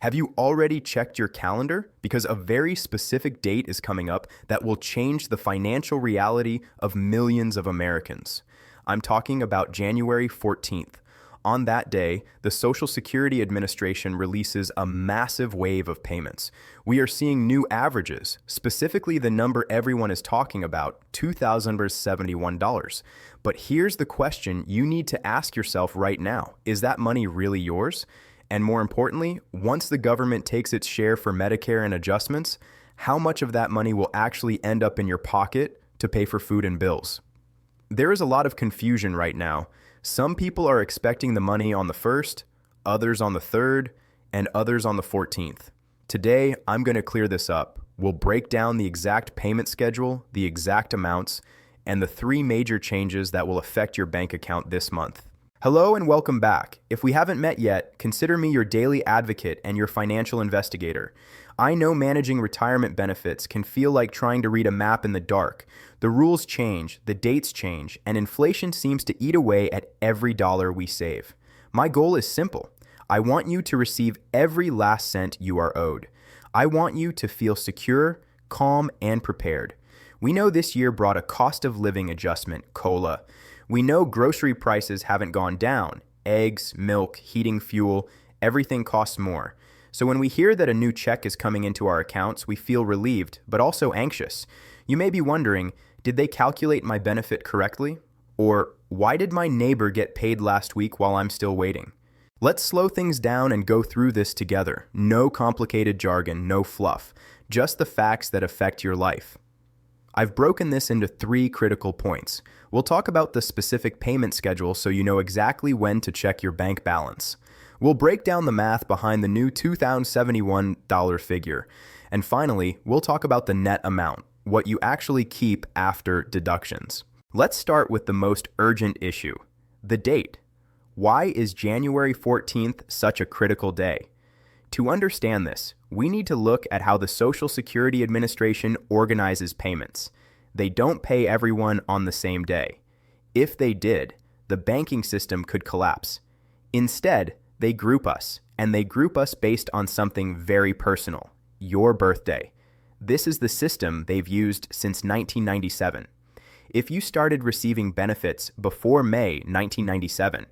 Have you already checked your calendar? Because a very specific date is coming up that will change the financial reality of millions of Americans. I'm talking about January 14th. On that day, the Social Security Administration releases a massive wave of payments. We are seeing new averages, specifically the number everyone is talking about, $2,071. But here's the question you need to ask yourself right now. Is that money really yours? And more importantly, once the government takes its share for Medicare and adjustments, how much of that money will actually end up in your pocket to pay for food and bills? There is a lot of confusion right now. Some people are expecting the money on the 1st, others on the 3rd, and others on the 14th. Today, I'm going to clear this up. We'll break down the exact payment schedule, the exact amounts, and the 3 major changes that will affect your bank account this month. Hello and welcome back. If we haven't met yet, consider me your daily advocate and your financial investigator. I know managing retirement benefits can feel like trying to read a map in the dark. The rules change, the dates change, and inflation seems to eat away at every dollar we save. My goal is simple. I want you to receive every last cent you are owed. I want you to feel secure, calm, and prepared. We know this year brought a cost of living adjustment, COLA. We know grocery prices haven't gone down. Eggs, milk, heating fuel, everything costs more. So when we hear that a new check is coming into our accounts, we feel relieved, but also anxious. You may be wondering, did they calculate my benefit correctly? Or why did my neighbor get paid last week while I'm still waiting? Let's slow things down and go through this together. No complicated jargon, no fluff, just the facts that affect your life. I've broken this into 3 critical points. We'll talk about the specific payment schedule so you know exactly when to check your bank balance. We'll break down the math behind the new $2,071 figure. And finally, we'll talk about the net amount, what you actually keep after deductions. Let's start with the most urgent issue, the date. Why is January 14th such a critical day? To understand this, we need to look at how the Social Security Administration organizes payments. They don't pay everyone on the same day. If they did, the banking system could collapse. Instead, they group us, and they group us based on something very personal, your birthday. This is the system they've used since 1997. If you started receiving benefits before May 1997,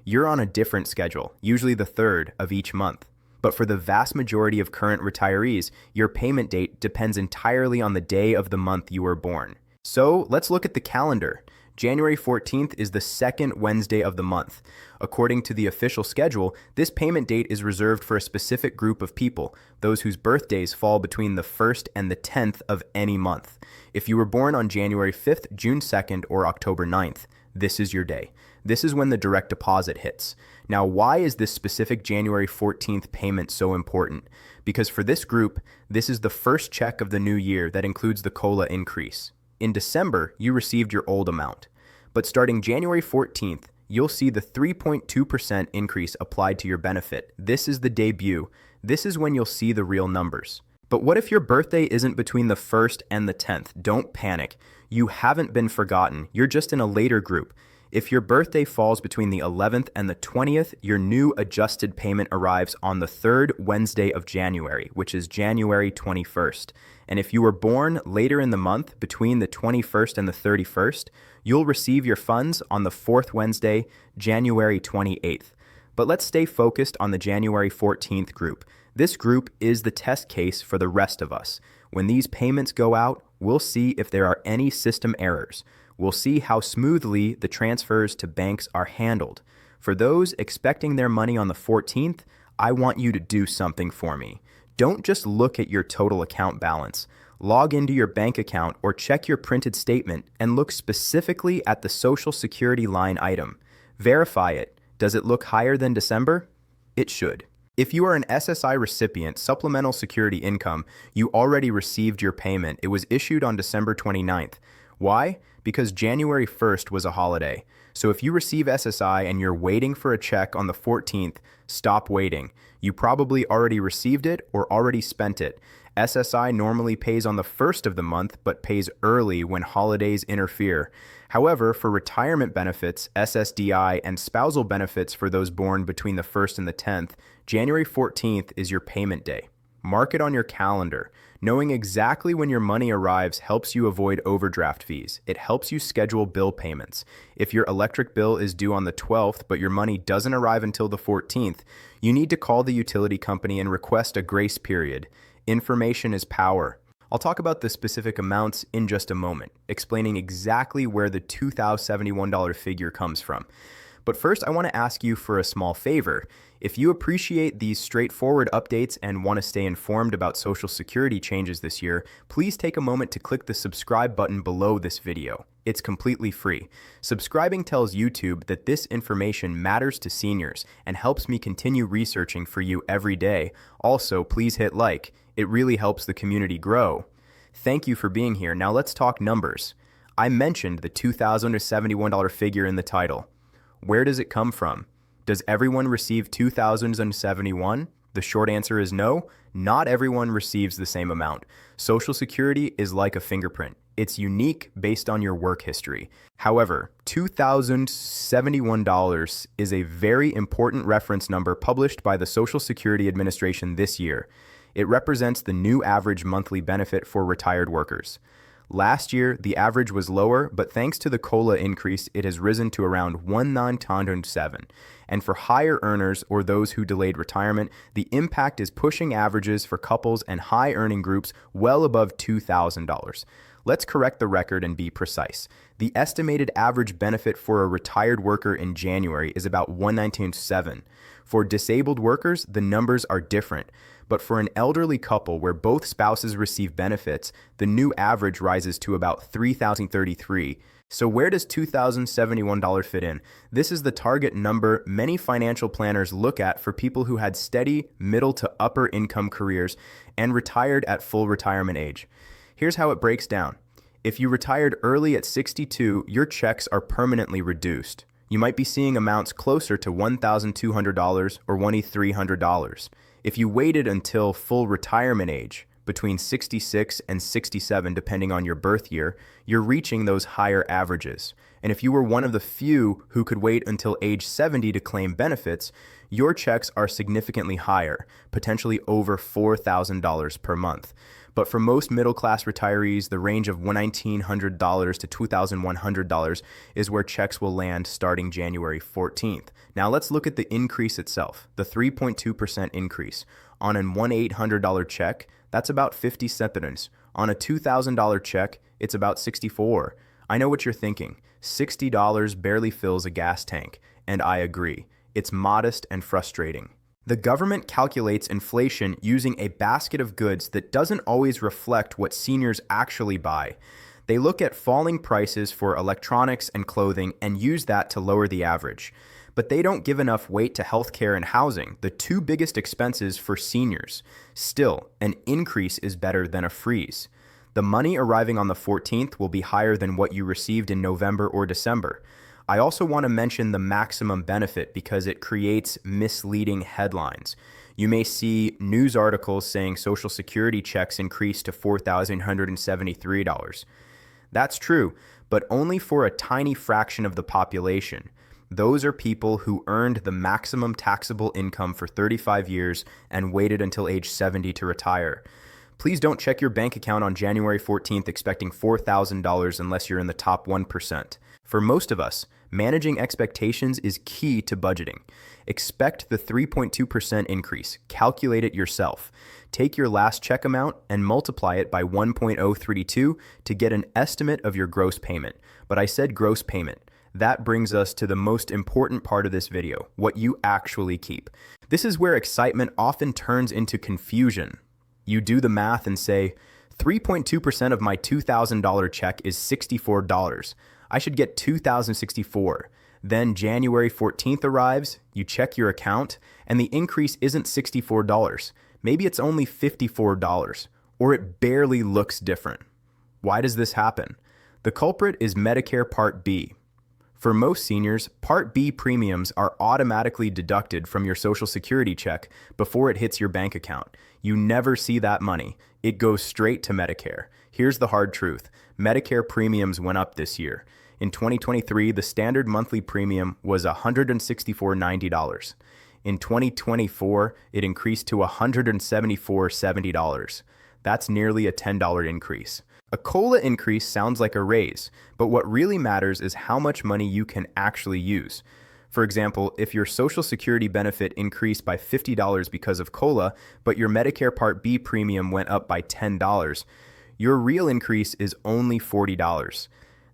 you're on a different schedule, usually the 3rd of each month. But for the vast majority of current retirees, your payment date depends entirely on the day of the month you were born. So let's look at the calendar. January 14th is the 2nd Wednesday of the month. According to the official schedule, this payment date is reserved for a specific group of people, those whose birthdays fall between the 1st and the 10th of any month. If you were born on January 5th, June 2nd, or October 9th, this is your day. This is when the direct deposit hits. Now, why is this specific January 14th payment so important? Because for this group, this is the first check of the new year that includes the COLA increase. In December, you received your old amount. But starting January 14th, you'll see the 3.2% increase applied to your benefit. This is the debut. This is when you'll see the real numbers. But what if your birthday isn't between the 1st and the 10th? Don't panic. You haven't been forgotten. You're just in a later group. If your birthday falls between the 11th and the 20th, your new adjusted payment arrives on the 3rd Wednesday of January, which is January 21st. And if you were born later in the month, between the 21st and the 31st, you'll receive your funds on the 4th Wednesday, January 28th. But let's stay focused on the January 14th group. This group is the test case for the rest of us. When these payments go out, we'll see if there are any system errors. We'll see how smoothly the transfers to banks are handled. For those expecting their money on the 14th, I want you to do something for me. Don't just look at your total account balance. Log into your bank account or check your printed statement and look specifically at the Social Security line item. Verify it. Does it look higher than December? It should. If you are an SSI recipient, Supplemental Security Income, you already received your payment. It was issued on December 29th. Why? Because January 1st was a holiday. So if you receive SSI and you're waiting for a check on the 14th, stop waiting. You probably already received it or already spent it. SSI normally pays on the first of the month, but pays early when holidays interfere. However, for retirement benefits, SSDI, and spousal benefits for those born between the 1st and the 10th, January 14th is your payment day. Mark it on your calendar. Knowing exactly when your money arrives helps you avoid overdraft fees. It helps you schedule bill payments. If your electric bill is due on the 12th, but your money doesn't arrive until the 14th, you need to call the utility company and request a grace period. Information is power. I'll talk about the specific amounts in just a moment, explaining exactly where the $2,071 figure comes from. But first, I want to ask you for a small favor. If you appreciate these straightforward updates and want to stay informed about Social Security changes this year, please take a moment to click the subscribe button below this video. It's completely free. Subscribing tells YouTube that this information matters to seniors and helps me continue researching for you every day. Also, please hit like. It really helps the community grow. Thank you for being here. Now let's talk numbers. I mentioned the $2,071 figure in the title. Where does it come from? Does everyone receive $2,071? The short answer is no. Not everyone receives the same amount. Social Security is like a fingerprint. It's unique based on your work history. However, $2,071 is a very important reference number published by the Social Security Administration this year. It represents the new average monthly benefit for retired workers. Last year, the average was lower, but thanks to the COLA increase, it has risen to around 1,907. And for higher earners or those who delayed retirement, the impact is pushing averages for couples and high-earning groups well above $2,000. Let's correct the record and be precise. The estimated average benefit for a retired worker in January is about 1,907. For disabled workers, the numbers are different. But for an elderly couple where both spouses receive benefits, the new average rises to about $3,033. So where does $2,071 fit in? This is the target number many financial planners look at for people who had steady, middle to upper income careers and retired at full retirement age. Here's how it breaks down. If you retired early at 62, your checks are permanently reduced. You might be seeing amounts closer to $1,200 or $2,300. If you waited until full retirement age, between 66 and 67 depending on your birth year, you're reaching those higher averages. And if you were one of the few who could wait until age 70 to claim benefits, your checks are significantly higher, potentially over $4,000 per month. But for most middle-class retirees, the range of $1,900 to $2,100 is where checks will land starting January 14th. Now let's look at the increase itself, the 3.2% increase. On a $1,800 check, that's about 50 centavos. On a $2,000 check, it's about 64. I know what you're thinking. $60 barely fills a gas tank, and I agree. It's modest and frustrating. The government calculates inflation using a basket of goods that doesn't always reflect what seniors actually buy. They look at falling prices for electronics and clothing and use that to lower the average. But they don't give enough weight to healthcare and housing, the two biggest expenses for seniors. Still, an increase is better than a freeze. The money arriving on the 14th will be higher than what you received in November or December. I also want to mention the maximum benefit because it creates misleading headlines. You may see news articles saying Social Security checks increased to $4,173. That's true, but only for a tiny fraction of the population. Those are people who earned the maximum taxable income for 35 years and waited until age 70 to retire. Please don't check your bank account on January 14th expecting $4,000 unless you're in the top 1%. For most of us, managing expectations is key to budgeting. Expect the 3.2% increase. Calculate it yourself. Take your last check amount and multiply it by 1.032 to get an estimate of your gross payment. But I said gross payment. That brings us to the most important part of this video, what you actually keep. This is where excitement often turns into confusion. You do the math and say, 3.2% of my $2,000 check is $64. I should get $2,064. Then January 14th arrives, you check your account, and the increase isn't $64. Maybe it's only $54, or it barely looks different. Why does this happen? The culprit is Medicare Part B. For most seniors, Part B premiums are automatically deducted from your Social Security check before it hits your bank account. You never see that money. It goes straight to Medicare. Here's the hard truth. Medicare premiums went up this year. In 2023, the standard monthly premium was $164.90. In 2024, it increased to $174.70. That's nearly a $10 increase. A COLA increase sounds like a raise, but what really matters is how much money you can actually use. For example, if your Social Security benefit increased by $50 because of COLA, but your Medicare Part B premium went up by $10, your real increase is only $40.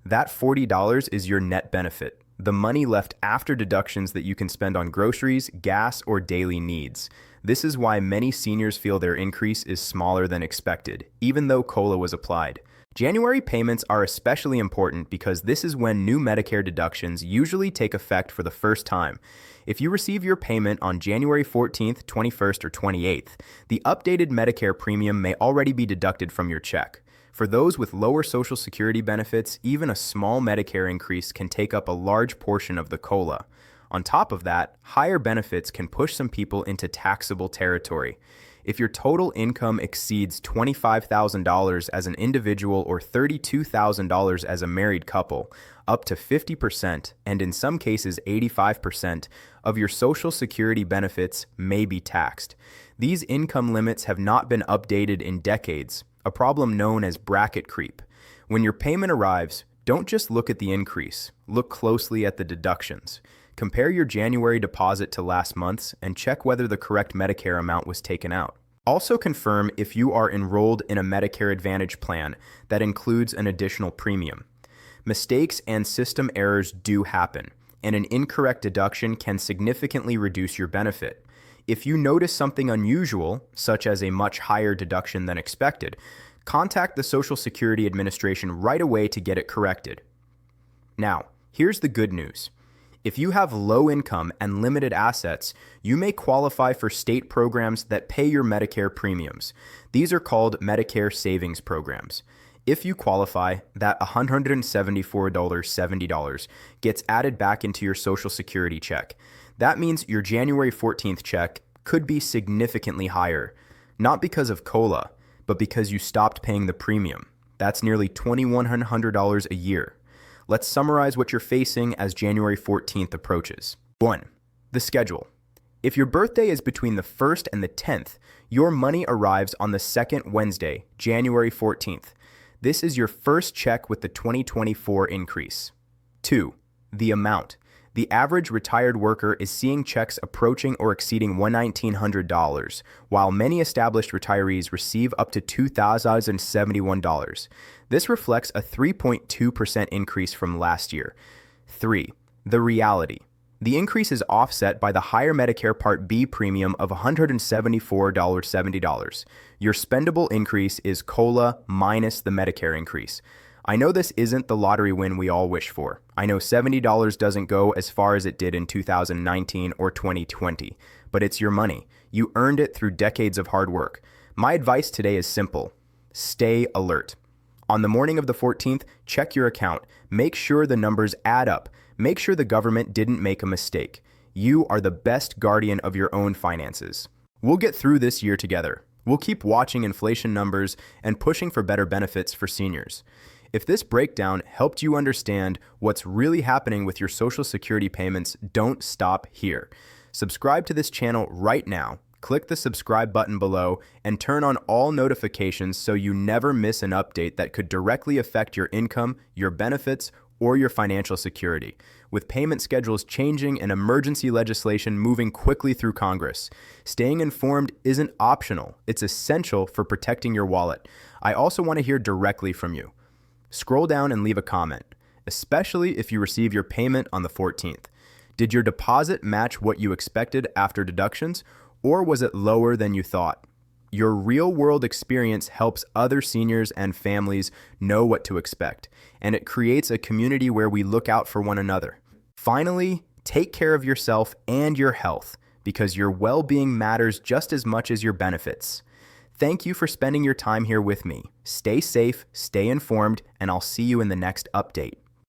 That $40 is your net benefit, the money left after deductions that you can spend on groceries, gas, or daily needs. This is why many seniors feel their increase is smaller than expected, even though COLA was applied. January payments are especially important because this is when new Medicare deductions usually take effect for the first time. If you receive your payment on January 14th, 21st, or 28th, the updated Medicare premium may already be deducted from your check. For those with lower Social Security benefits, even a small Medicare increase can take up a large portion of the COLA. On top of that, higher benefits can push some people into taxable territory. If your total income exceeds $25,000 as an individual or $32,000 as a married couple, up to 50%, and in some cases 85%, of your Social Security benefits may be taxed. These income limits have not been updated in decades, a problem known as bracket creep. When your payment arrives, don't just look at the increase, look closely at the deductions. Compare your January deposit to last month's and check whether the correct Medicare amount was taken out. Also confirm if you are enrolled in a Medicare Advantage plan that includes an additional premium. Mistakes and system errors do happen, and an incorrect deduction can significantly reduce your benefit. If you notice something unusual, such as a much higher deduction than expected, contact the Social Security Administration right away to get it corrected. Now, here's the good news. If you have low income and limited assets, you may qualify for state programs that pay your Medicare premiums. These are called Medicare Savings Programs. If you qualify, that $174.70 gets added back into your Social Security check. That means your January 14th check could be significantly higher, not because of COLA, but because you stopped paying the premium. That's nearly $2,100 a year. Let's summarize what you're facing as January 14th approaches. 1. The schedule. If your birthday is between the 1st and the 10th, your money arrives on the second Wednesday, January 14th. This is your first check with the 2024 increase. 2. The amount. The average retired worker is seeing checks approaching or exceeding $1,900, while many established retirees receive up to $2,071. This reflects a 3.2% increase from last year. 3. The reality. The increase is offset by the higher Medicare Part B premium of $174.70. Your spendable increase is COLA minus the Medicare increase. I know this isn't the lottery win we all wish for. I know $70 doesn't go as far as it did in 2019 or 2020, but it's your money. You earned it through decades of hard work. My advice today is simple. Stay alert. On the morning of the 14th, check your account. Make sure the numbers add up. Make sure the government didn't make a mistake. You are the best guardian of your own finances. We'll get through this year together. We'll keep watching inflation numbers and pushing for better benefits for seniors. If this breakdown helped you understand what's really happening with your Social Security payments, don't stop here. Subscribe to this channel right now. Click the subscribe button below and turn on all notifications so you never miss an update that could directly affect your income, your benefits, or your financial security. With payment schedules changing and emergency legislation moving quickly through Congress, staying informed isn't optional. It's essential for protecting your wallet. I also want to hear directly from you. Scroll down and leave a comment, especially if you receive your payment on the 14th. Did your deposit match what you expected after deductions, or was it lower than you thought? Your real-world experience helps other seniors and families know what to expect, and it creates a community where we look out for one another. Finally, take care of yourself and your health, because your well-being matters just as much as your benefits. Thank you for spending your time here with me. Stay safe, stay informed, and I'll see you in the next update.